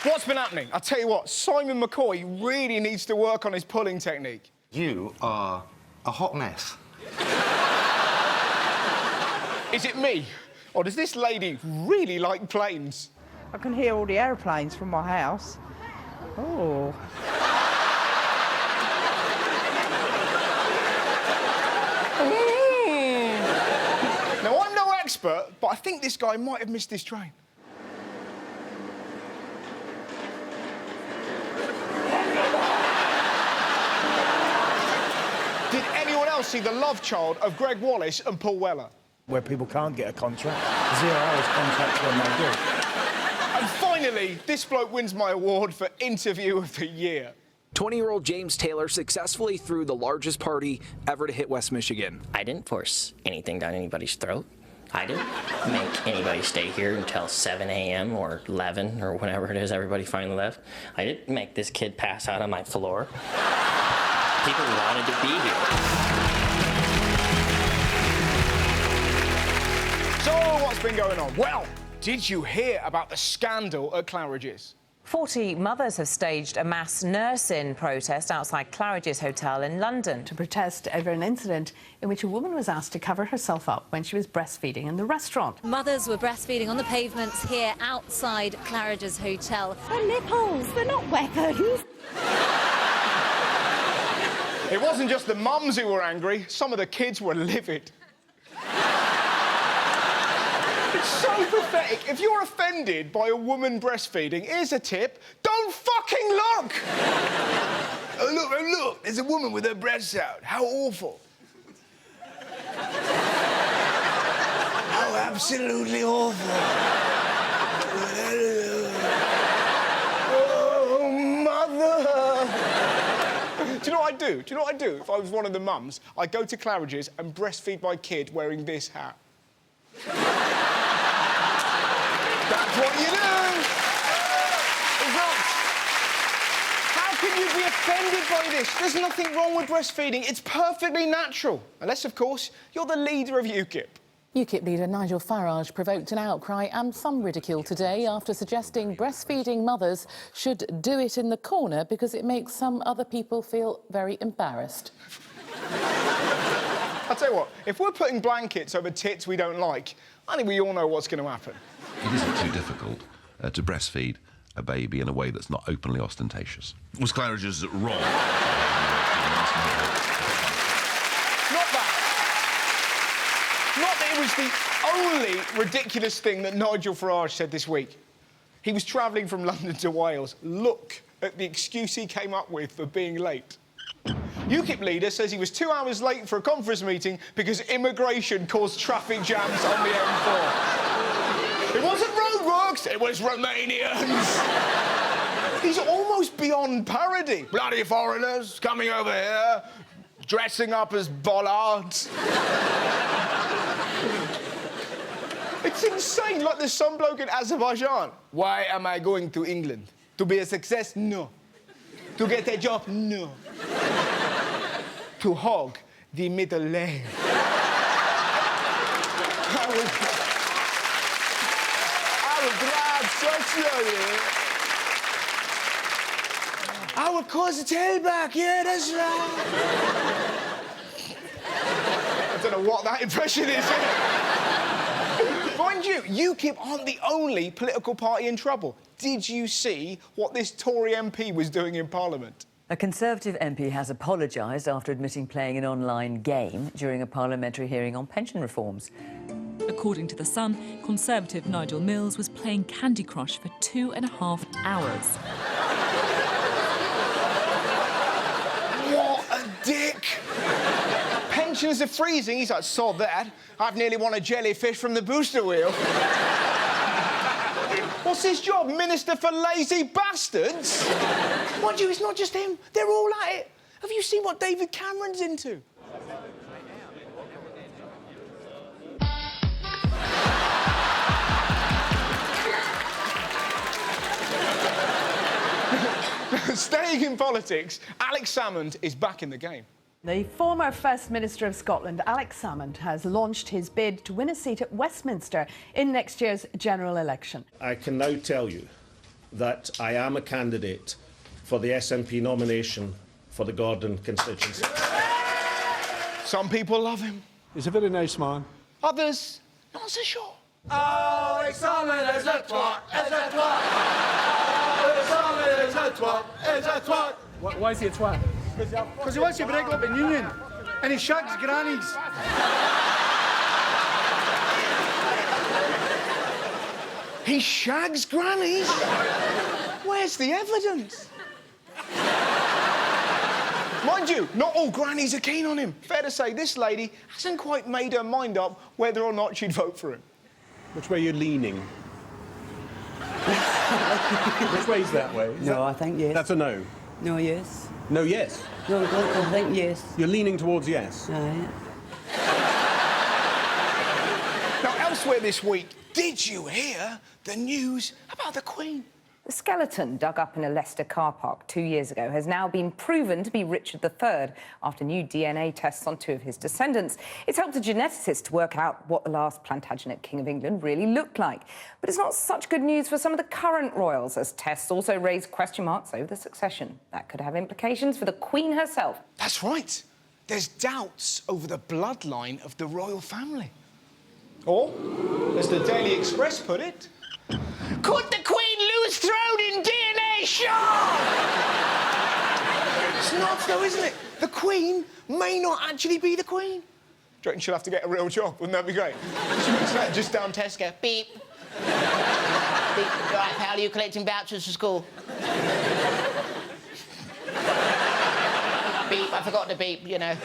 What's been happening? I tell you what, Simon McCoy really needs to work on his pulling technique. You are a hot mess. Is it me? Or does this lady really like planes? I can hear all the aeroplanes from my house. Oh. Now, I'm no expert, but I think this guy might have missed his train. Did anyone else see the love child of Greg Wallace and Paul Weller? Where people can't get a contract. 0 hours contracts when they do. And finally, this bloke wins my award for Interview of the Year. 20-year-old James Taylor successfully threw the largest party ever to hit West Michigan. I didn't force anything down anybody's throat. I didn't make anybody stay here until 7 a.m. or 11 or whenever it is everybody finally left. I didn't make this kid pass out on my floor. People wanted to be here. So, what's been going on? Well, did you hear about the scandal at Claridge's? 40 mothers have staged a mass nurse-in protest outside Claridge's Hotel in London to protest over an incident in which a woman was asked to cover herself up when she was breastfeeding in the restaurant. Mothers were breastfeeding on the pavements here outside Claridge's Hotel. They're nipples, they're not weapons. It wasn't just the mums who were angry, some of the kids were livid. It's so pathetic. If you're offended by a woman breastfeeding, here's a tip. Don't fucking look! Oh, look, oh, look, there's a woman with her breasts out. How awful. How absolutely awful. Oh, mother! Do you know what I'd do? Do you know what I'd do if I was one of the mums? I'd go to Claridge's and breastfeed my kid wearing this hat. That's what you do! How can you be offended by this? There's nothing wrong with breastfeeding. It's perfectly natural. Unless, of course, you're the leader of UKIP. UKIP leader Nigel Farage provoked an outcry and some ridicule today after suggesting breastfeeding mothers should do it in the corner because it makes some other people feel very embarrassed. I'll tell you what, if we're putting blankets over tits we don't like, I think we all know what's going to happen. It isn't too difficult to breastfeed a baby in a way that's not openly ostentatious. Was Claridge's wrong? Not that it was the only ridiculous thing that Nigel Farage said this week. He was travelling from London to Wales. Look at the excuse he came up with for being late. UKIP leader says he was 2 hours late for a conference meeting because immigration caused traffic jams on the M4. It wasn't roadworks, it was Romanians. He's almost beyond parody. Bloody foreigners coming over here, dressing up as bollards. It's insane, like there's some bloke in Azerbaijan. Why am I going to England? To be a success? No. To get a job? No. To hog the middle lane. I will drive so slowly. I will cause a tailback, yeah, that's right. I don't know what that impression is. Mind you, UKIP aren't the only political party in trouble. Did you see what this Tory MP was doing in Parliament? A Conservative MP has apologised after admitting playing an online game during a parliamentary hearing on pension reforms. According to The Sun, Conservative Nigel Mills was playing Candy Crush for 2.5 hours. What a dick! Pensions are freezing. He's like, sod that. I've nearly won a jellyfish from the booster wheel. What's his job? Minister for Lazy Bastards? Mind you, it's not just him. They're all at it. Have you seen what David Cameron's into? Staying in politics, Alex Salmond is back in the game. The former First Minister of Scotland, Alex Salmond, has launched his bid to win a seat at Westminster in next year's general election. I can now tell you that I am a candidate for the SNP nomination for the Gordon constituency. Some people love him. He's a very nice man. Others, not so sure. Why is he a twat? Because he wants to break up in union, and he shags grannies. He shags grannies? Where's the evidence? Mind you, not all grannies are keen on him. Fair to say, this lady hasn't quite made her mind up whether or not she'd vote for him. Which way are you leaning? Which way's that way? No, I think yes. That's a no. No, yes. No, yes? No, I think yes. You're leaning towards yes? Right. Now, elsewhere this week, did you hear the news about the Queen? The skeleton dug up in a Leicester car park 2 years ago has now been proven to be Richard III after new DNA tests on 2 of his descendants. It's helped a geneticist to work out what the last Plantagenet King of England really looked like. But it's not such good news for some of the current royals, as tests also raise question marks over the succession. That could have implications for the Queen herself. That's right. There's doubts over the bloodline of the royal family. Or, as the Daily Express put it, could the Queen lose throne in DNA shock? It's nuts though, isn't it? The Queen may not actually be the Queen. Do you reckon she'll have to get a real job? Wouldn't that be great? Just down Tesco. Beep. Beep. Right, pal, are you collecting vouchers for school? Beep, I forgot to beep, you know.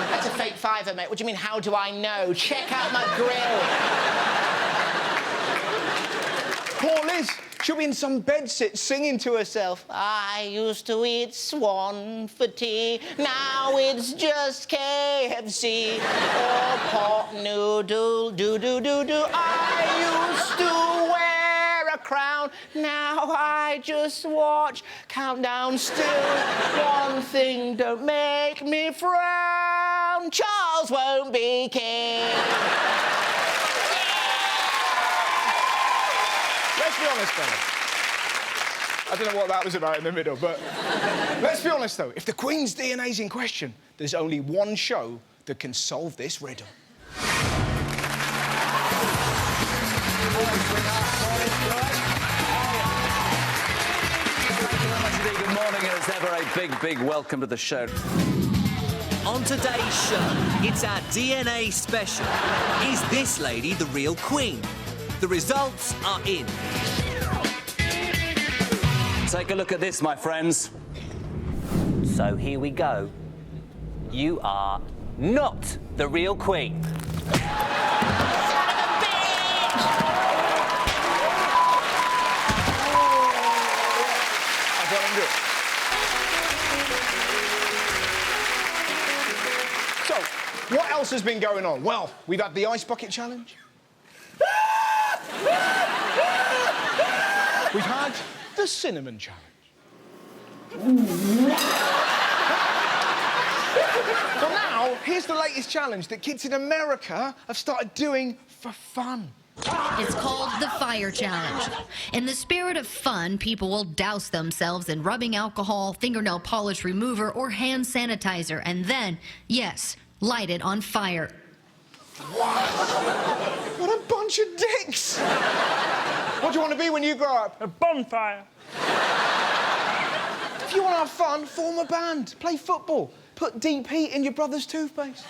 That's a fake fiver, mate. What do you mean, how do I know? Check out my grill. Poor Liz. She'll be in some bedsit singing to herself. I used to eat swan for tea. Now it's just KFC or pot noodle. Do. I used to wear a crown. Now I just watch Countdown. Still, one thing don't make me frown. Charles won't be king. Let's be honest, though. I don't know what that was about in the middle, but let's be honest, though. If the Queen's DNA's in question, there's only one show that can solve this riddle. Good morning, and as ever, a big welcome to the show. On today's show, it's our DNA special. Is this lady the real Queen? The results are in. Take a look at this, my friends. So here we go. You are not the real Queen. So, what else has been going on? Well, we've had the Ice Bucket Challenge. We've had the Cinnamon Challenge. Well, now, here's the latest challenge that kids in America have started doing for fun. It's called the Fire Challenge. In the spirit of fun, people will douse themselves in rubbing alcohol, fingernail polish remover, or hand sanitizer, and then, yes, light it on fire. What a bunch of dicks! What do you want to be when you grow up? A bonfire. If you want to have fun, form a band, play football, put deep heat in your brother's toothpaste.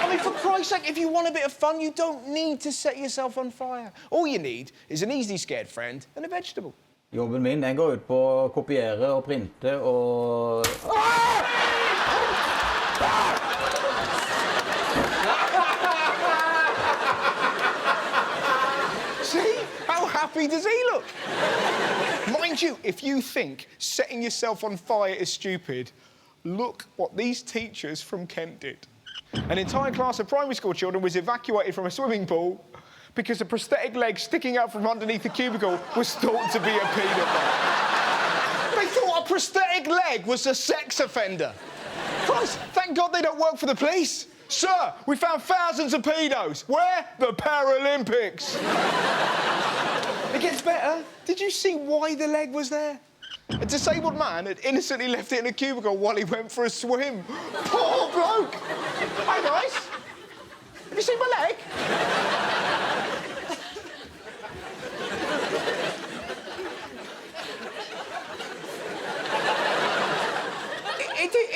I mean, for Christ's sake, if you want a bit of fun, you don't need to set yourself on fire. All you need is an easily scared friend and a vegetable. Jobben min, den går ut på å kopiere og printe og... See? How happy does he look? Mind you, if you think setting yourself on fire is stupid, look what these teachers from Kent did. An entire class of primary school children was evacuated from a swimming pool because a prosthetic leg sticking out from underneath the cubicle was thought to be a paedophile. They thought a prosthetic leg was a sex offender. Christ, thank God they don't work for the police. Sir, we found thousands of pedos. Where? The Paralympics. It gets better. Did you see why the leg was there? A disabled man had innocently left it in a cubicle while he went for a swim. Poor bloke. Hi, guys. Have you seen my leg?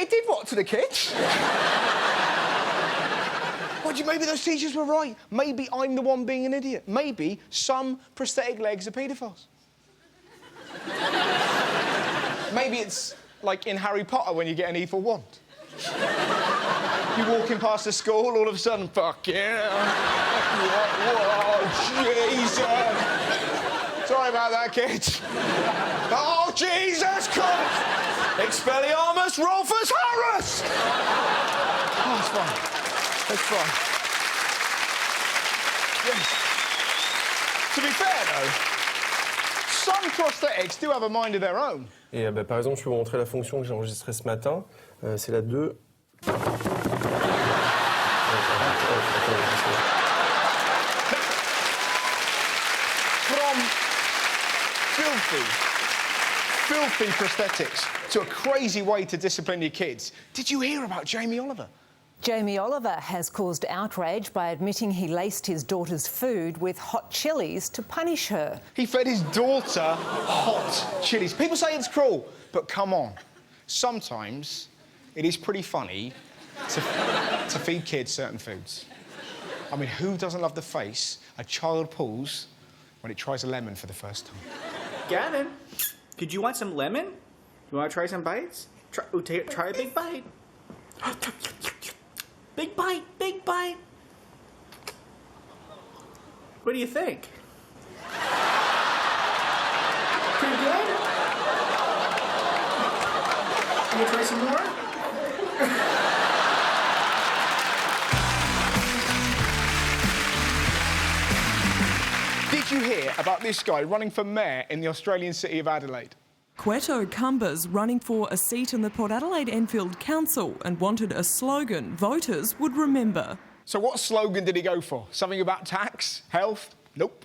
It did what to the kids? What, do you, maybe those teachers were right. Maybe I'm the one being an idiot. Maybe some prosthetic legs are paedophiles. Maybe it's like in Harry Potter when you get an evil wand. You're walking past the school, all of a sudden, fuck yeah. Whoa, Jesus. Sorry about that, kids. Oh, Jesus Christ. Expelliarmus Rolfus Harris! Oh, it's fine. It's fine. Yes. To be fair, though, some prosthetics do have a mind of their own. Et par exemple, je peux vous montrer la fonction que j'ai enregistrée ce matin. C'est la 2. From filthy prosthetics to a crazy way to discipline your kids. Did you hear about Jamie Oliver? Jamie Oliver has caused outrage by admitting he laced his daughter's food with hot chilies to punish her. He fed his daughter hot chilies. People say it's cruel, but come on. Sometimes it is pretty funny to feed kids certain foods. I mean, who doesn't love the face a child pulls when it tries a lemon for the first time? Gavin, did you want some lemon? You want to try some bites? Try a big bite. Big bite, big bite. What do you think? Pretty good? You try some more? Did you hear about this guy running for mayor in the Australian city of Adelaide? Cueto Cumbers running for a seat in the Port Adelaide Enfield Council and wanted a slogan voters would remember. So what slogan did he go for? Something about tax? Health? Nope.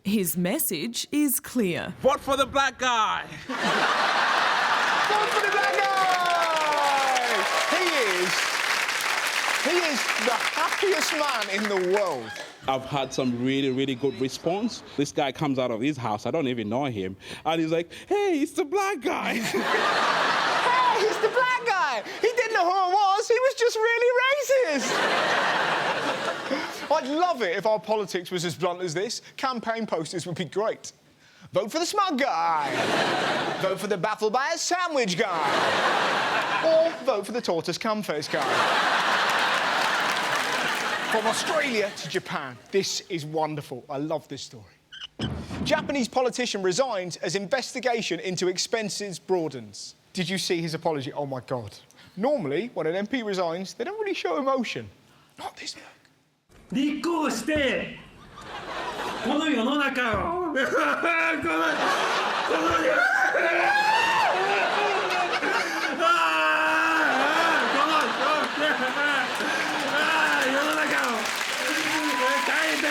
His message is clear. Vote for the black guy! Vote for the black guy! He is the happiest man in the world. I've had some really, really good response. This guy comes out of his house, I don't even know him, and he's like, hey, it's the black guy. Hey, it's the black guy! He didn't know who I was, he was just really racist! I'd love it if our politics was as blunt as this. Campaign posters would be great. Vote for the smug guy. Vote for the baffled by a sandwich guy. Or vote for the tortoise cum face guy. From Australia to Japan. This is wonderful. I love this story. Japanese politician resigns as investigation into expenses broadens. Did you see his apology? Oh, my God. Normally, when an MP resigns, they don't really show emotion. Not this bloke. 立候補してこの世の中をこの世の中を変えて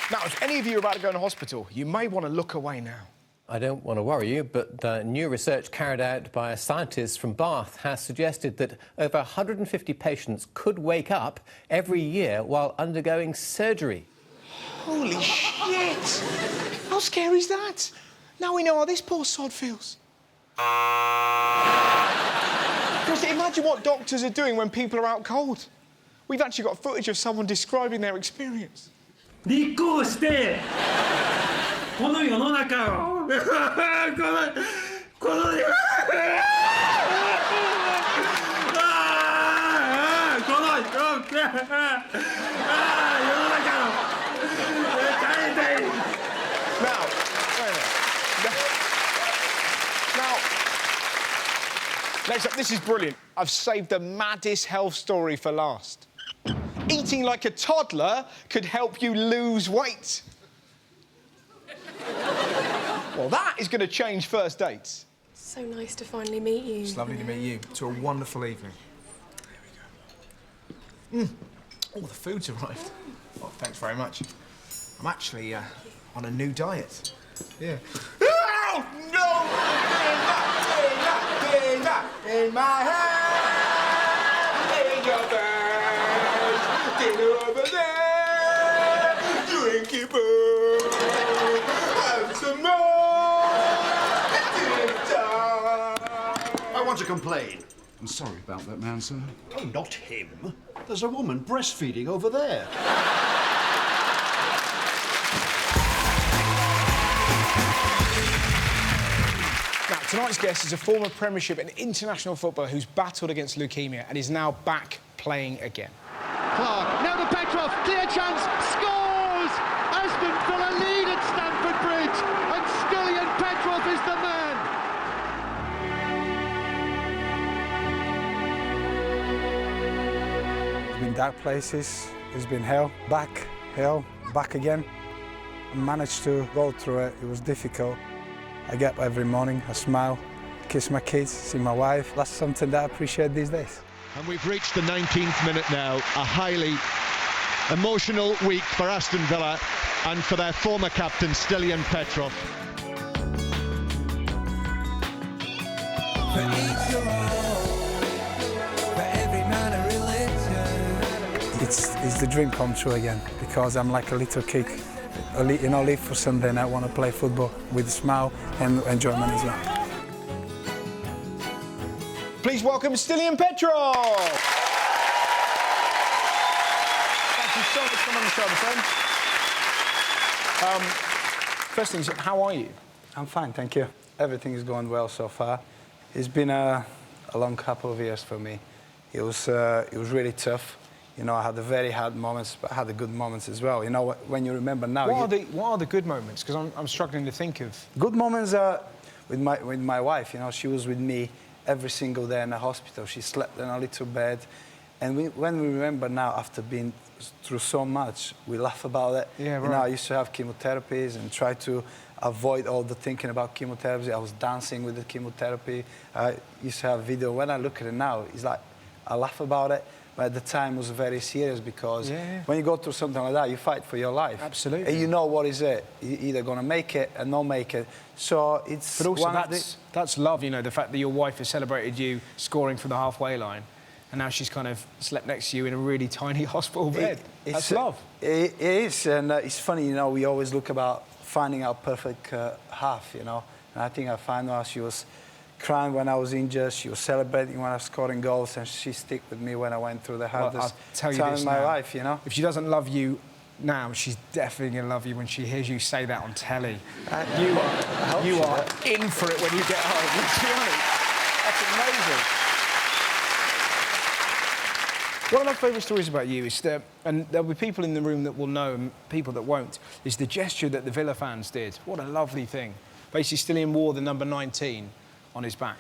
Now, if any of you are about to go in hospital, you may want to look away now. I don't want to worry you, but new research carried out by scientists from Bath has suggested that over 150 patients could wake up every year while undergoing surgery. Holy shit! How scary is that? Now we know how this poor sod feels. Because imagine what doctors are doing when people are out cold. We've actually got footage of someone describing their experience. 立候補してこの世の中をこの世の中を変えて Now, next up, this is brilliant. I've saved the maddest health story for last. Eating like a toddler could help you lose weight. Well, that is going to change first dates. So nice to finally meet you. It's lovely to meet you. To a wonderful evening. There we go. Oh, the food's arrived. Oh, thanks very much. I'm actually on a new diet. Yeah. Oh, no! In my hand, in your bag, dinner over there, drink it, have some more, I want to complain. I'm sorry about that man, sir. Oh, not him. There's a woman breastfeeding over there. Now, tonight's guest is a former Premiership and international footballer who's battled against leukemia and is now back playing again. Clark, now to Petrov, clear chance, scores! Aston Villa lead at Stamford Bridge, and Stiliyan Petrov is the man. It's been dark places, it's been hell, back again. I managed to go through it, it was difficult. I get up every morning, I smile, kiss my kids, see my wife. That's something that I appreciate these days. And we've reached the 19th minute now, a highly emotional week for Aston Villa and for their former captain, Stiliyan Petrov. It's the dream come true again, because I'm like a little kid. You know, live for Sunday and I want to play football with a smile and enjoyment as well. Please welcome Stiliyan Petrov! Thank you so much for coming on the show, my friend. First things, how are you? I'm fine, thank you. Everything is going well so far. It's been a long couple of years for me. It was really tough. You know, I had the very hard moments, but I had the good moments as well. You know, when you remember now... What are the good moments? Because I'm struggling to think of... Good moments are with my wife, you know. She was with me every single day in the hospital. She slept in a little bed. And when we remember now, after being through so much, we laugh about it. Yeah, right. You know, I used to have chemotherapies and try to avoid all the thinking about chemotherapy. I was dancing with the chemotherapy. I used to have video. When I look at it now, it's like, I laugh about it. But at the time, it was very serious because when you go through something like that, you fight for your life. Absolutely. And you know what is it. You're either going to make it and not make it. So it's... But also, that's love, you know, the fact that your wife has celebrated you scoring from the halfway line and now she's kind of slept next to you in a really tiny hospital bed. That's love. It is, and it's funny, you know, we always look about finding our perfect half, you know. And I think I found out she was crying when I was injured, she was celebrating when I was scoring goals, and she stuck with me when I went through the hardest time in my life, you know. If she doesn't love you now, she's definitely going to love you when she hears you say that on telly. You are in for it when you get home. Let's be honest. That's amazing. One of my favourite stories about you is that, and there'll be people in the room that will know and people that won't, is the gesture that the Villa fans did. What a lovely thing. Basically, Stiliyan wore the number 19 on his back.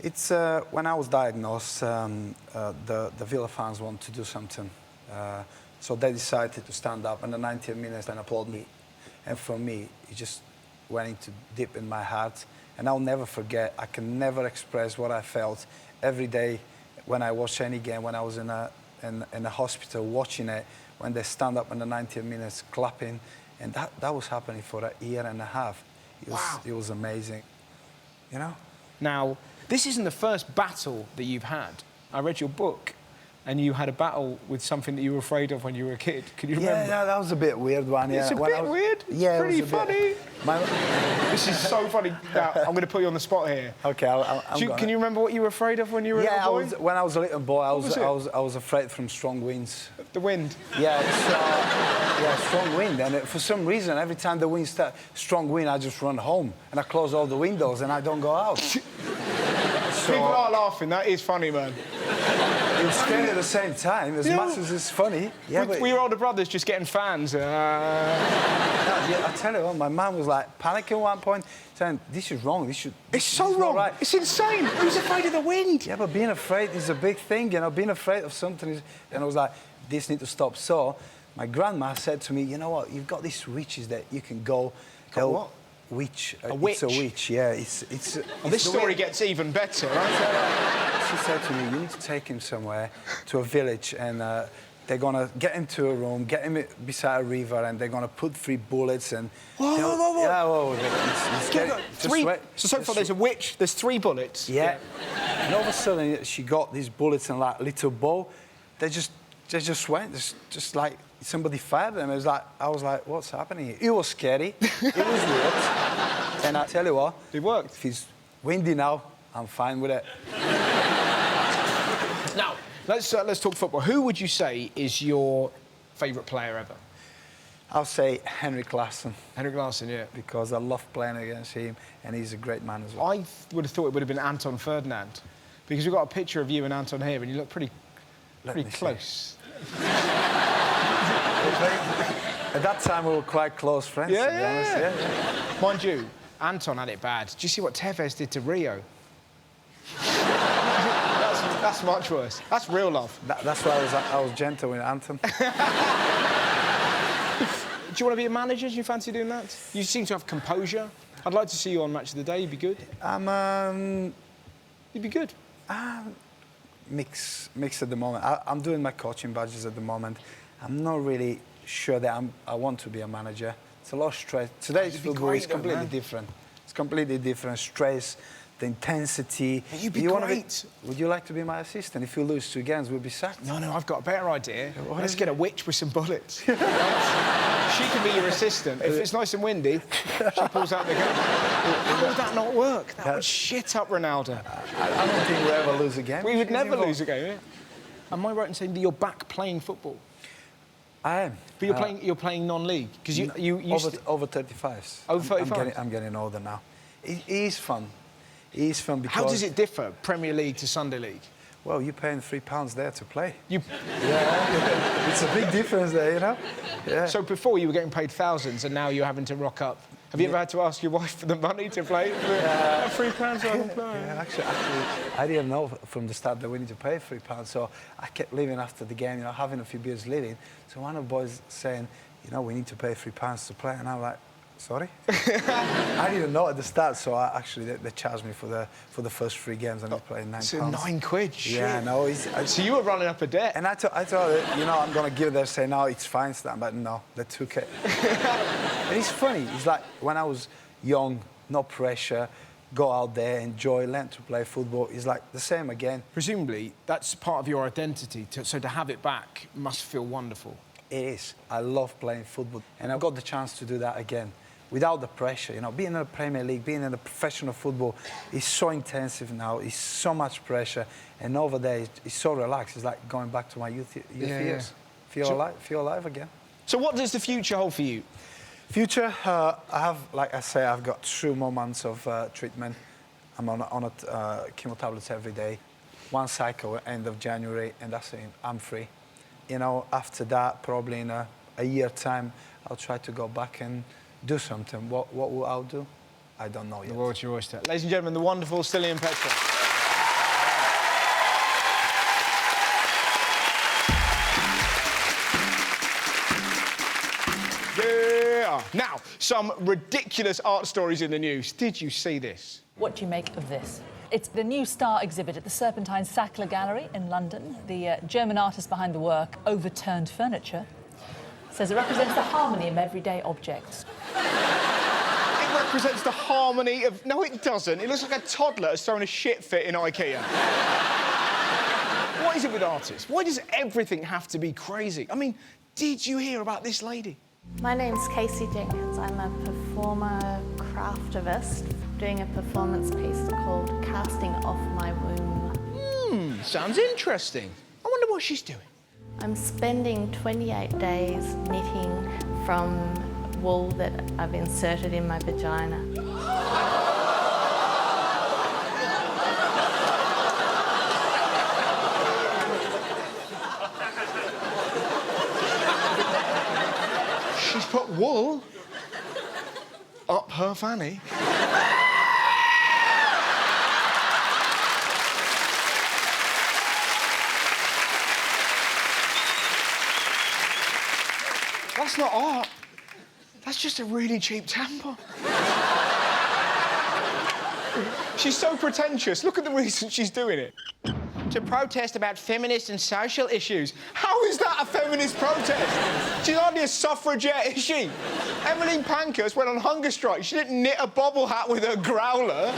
It's when I was diagnosed, the Villa fans wanted to do something. So they decided to stand up in the 90 minutes and applaud me. And for me, it just went into deep in my heart. And I'll never forget, I can never express what I felt every day when I watched any game, when I was in a hospital watching it, when they stand up in the 90 minutes clapping. And that was happening for a year and a half. It was amazing, you know? Now, this isn't the first battle that you've had. I read your book, and you had a battle with something that you were afraid of when you were a kid. Can you remember? Yeah, that was a bit weird one. It's a bit weird? Yeah, pretty funny. This is so funny. Now, I'm going to put you on the spot here. OK, Can you remember what you were afraid of when you were a little boy? When I was a little boy, I was afraid from strong winds. The wind? Yeah, strong wind. And for some reason, every time the wind starts, strong wind, I just run home. And I close all the windows and I don't go out. People are laughing. That is funny, man. It was scary at the same time, as much as it's funny. Yeah, were your older brothers just getting fans? I tell you what, my mum was like panicking at one point, saying, this is wrong, It's so wrong. Right. It's insane. Who's afraid of the wind? Yeah, but being afraid is a big thing, you know, being afraid of something is... And I was like, this needs to stop. So my grandma said to me, you know what, you've got these witches that you can go... What? witch. A witch? It's a witch, yeah. It's this story gets even better, right? She said to me, you need to take him somewhere, to a village, and they're going to get him to a room, get him beside a river, and they're going to put 3 bullets and... Whoa. Yeah, whoa. So far there's a witch, there's 3 bullets. Yeah. And all of a sudden, she got these bullets and like little bow. They just went, just like somebody fired them. I was like, what's happening here? It was scary. It was weird. And I tell you what, it worked. If it's windy now, I'm fine with it. Now, let's talk football. Who would you say is your favourite player ever? I'll say Henrik Larsson. Henrik Larsson, yeah. Because I love playing against him, and he's a great man as well. I would have thought it would have been Anton Ferdinand, because we've got a picture of you and Anton here, and you look pretty close. At that time, we were quite close friends, to be honest. Yeah. Mind you, Anton had it bad. Do you see what Tevez did to Rio? That's much worse. That's real love. That's why I was gentle with Anton. Do you want to be a manager? Do you fancy doing that? You seem to have composure. I'd like to see you on Match of the Day. You'd be good. You'd be good. Mix at the moment. I'm doing my coaching badges at the moment. I'm not really sure that I want to be a manager. It's a lot of stress. Today's football is completely different. It's completely different. Stress, the intensity. But you'd be great. Would you like to be my assistant? If you lose 2 games, we'll be sacked. No, I've got a better idea. Let's get a witch with some bullets. She can be your assistant. If it's nice and windy, she pulls out the gun. How would that not work? That would shit up Ronaldo. I don't think we'll ever lose a game. We would never lose a game, yeah? Am I right in saying that you're back playing football? I am. But you're playing non-league? Because you over 35s. Over 35? I'm getting older now. It is fun. It is fun because... How does it differ, Premier League to Sunday League? Well, you're paying £3 there to play. Yeah. It's a big difference there, you know? Yeah. So before you were getting paid thousands and now you're having to rock up. Have you ever had to ask your wife for the money to play? £3 so I can play? Yeah, actually, I didn't know from the start that we need to pay £3, so I kept leaving after the game, having a few beers leaving. So one of the boys saying, we need to pay £3 to play, and I'm like, sorry? I didn't know at the start, so they charged me for the first 3 games, and I played £9. So £9? Shit. Yeah, no. So you were running up a debt. And I thought, I'm going to give it there, say, no, it's fine, Stan, but no, they took it. And it's funny. It's like when I was young, no pressure, go out there, enjoy, learn to play football. It's like the same again. Presumably, that's part of your identity, so to have it back must feel wonderful. It is. I love playing football, and I've got the chance to do that again. Without the pressure, being in the Premier League, being in the professional football is so intensive now. It's so much pressure, and over there it's so relaxed. It's like going back to my youth years. Feel alive again. So, what does the future hold for you? Future, I have, like I say, I've got 2 more months of treatment. I'm on chemo tablets every day. 1 cycle end of January, and that's it. I'm free. After that, probably in a year time, I'll try to go back and do something. What will I do? I don't know yet. The world's your oyster. Ladies and gentlemen, the wonderful Stiliyan Petrov. Yeah! Now, some ridiculous art stories in the news. Did you see this? What do you make of this? It's the new Star exhibit at the Serpentine Sackler Gallery in London. The German artist behind the work, Overturned Furniture, says it represents the harmony of everyday objects. It represents the harmony of... No, it doesn't. It looks like a toddler has thrown a shit fit in IKEA. What is it with artists? Why does everything have to be crazy? I mean, did you hear about this lady? My name's Casey Jenkins. I'm a performer craftivist doing a performance piece called Casting Off My Womb. Sounds interesting. I wonder what she's doing. I'm spending 28 days knitting from wool that I've inserted in my vagina. She's put wool up her fanny. That's not art. That's just a really cheap tampon. She's so pretentious. Look at the reason she's doing it. To protest about feminist and social issues. How is that a feminist protest? She's hardly a suffragette, is she? Emmeline Pankhurst went on hunger strike. She didn't knit a bobble hat with her growler.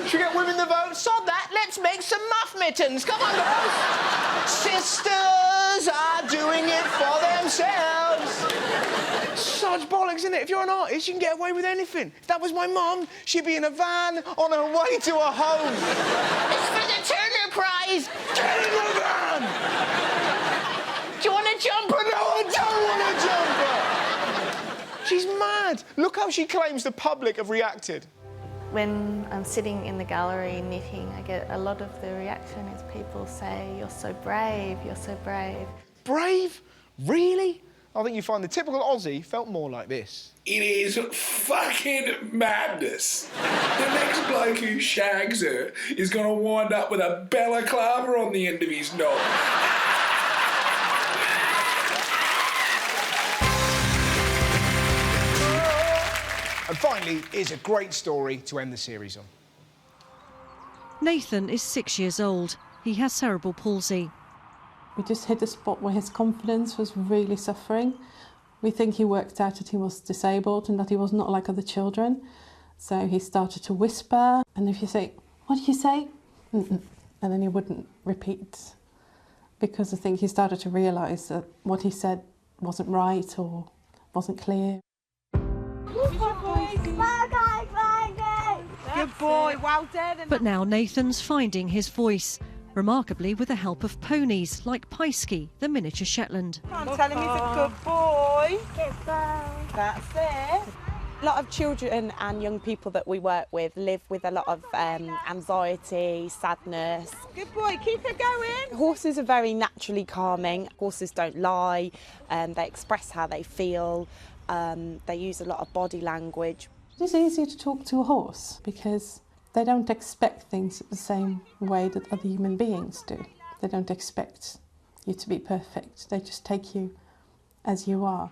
Should we get women the vote? Sod that, let's make some muff mittens. Come on, girls. Sisters are doing it for themselves. Such bollocks, isn't it? If you're an artist, you can get away with anything. If that was my mum, she'd be in a van on her way to her home. It's for the Turner Prize. Get in the van! Do you want a jumper? No, I don't want a jumper! She's mad. Look how she claims the public have reacted. When I'm sitting in the gallery knitting, I get a lot of the reaction is people say, "You're so brave, you're so brave." Brave? Really? I think you find the typical Aussie felt more like this. It is fucking madness. The next bloke who shags her is going to wind up with a balaclava on the end of his knob. And finally, here's a great story to end the series on. Nathan is 6 years old. He has cerebral palsy. We just hit a spot where his confidence was really suffering. We think he worked out that he was disabled and that he was not like other children. So he started to whisper, and if you say, "What did you say?" And then he wouldn't repeat, because I think he started to realise that what he said wasn't right or wasn't clear. Good boy, well done. But now Nathan's finding his voice, remarkably with the help of ponies like Paisky, the miniature Shetland. Come on, tell him he's a good boy. Good boy. That's it. A lot of children and young people that we work with live with a lot of anxiety, sadness. Good boy, keep it going. Horses are very naturally calming. Horses don't lie, they express how they feel, they use a lot of body language. It's easier to talk to a horse because they don't expect things the same way that other human beings do. They don't expect you to be perfect. They just take you as you are.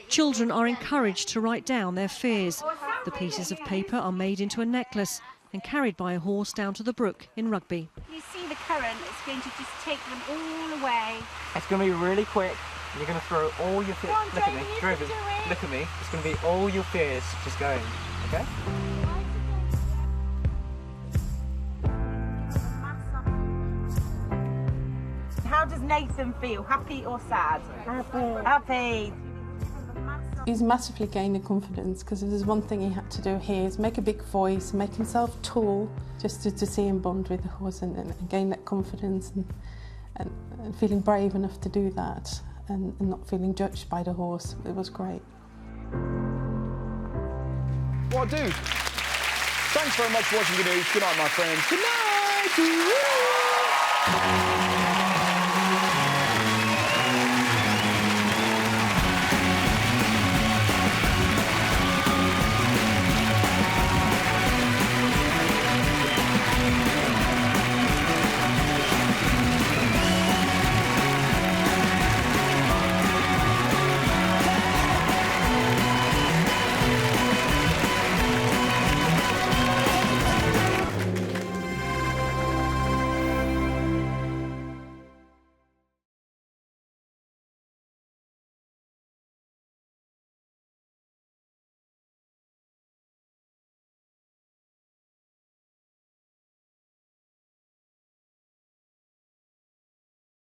Children are encouraged to write down their fears. The pieces of paper are made into a necklace and carried by a horse down to the brook in Rugby. You see the current, it's going to just take them all away. It's going to be really quick. You're going to throw all your fears. Look at me, Driven. Look at me. It's going to be all your fears just going. Okay? How does Nathan feel? Happy or sad? Happy. He's massively gaining confidence because if there's one thing he had to do here is make a big voice, make himself tall, just to see him bond with the horse and gain that confidence and feeling brave enough to do that and not feeling judged by the horse. It was great. What a dude. Thanks very much for watching the news. Good night, my friends. Good night.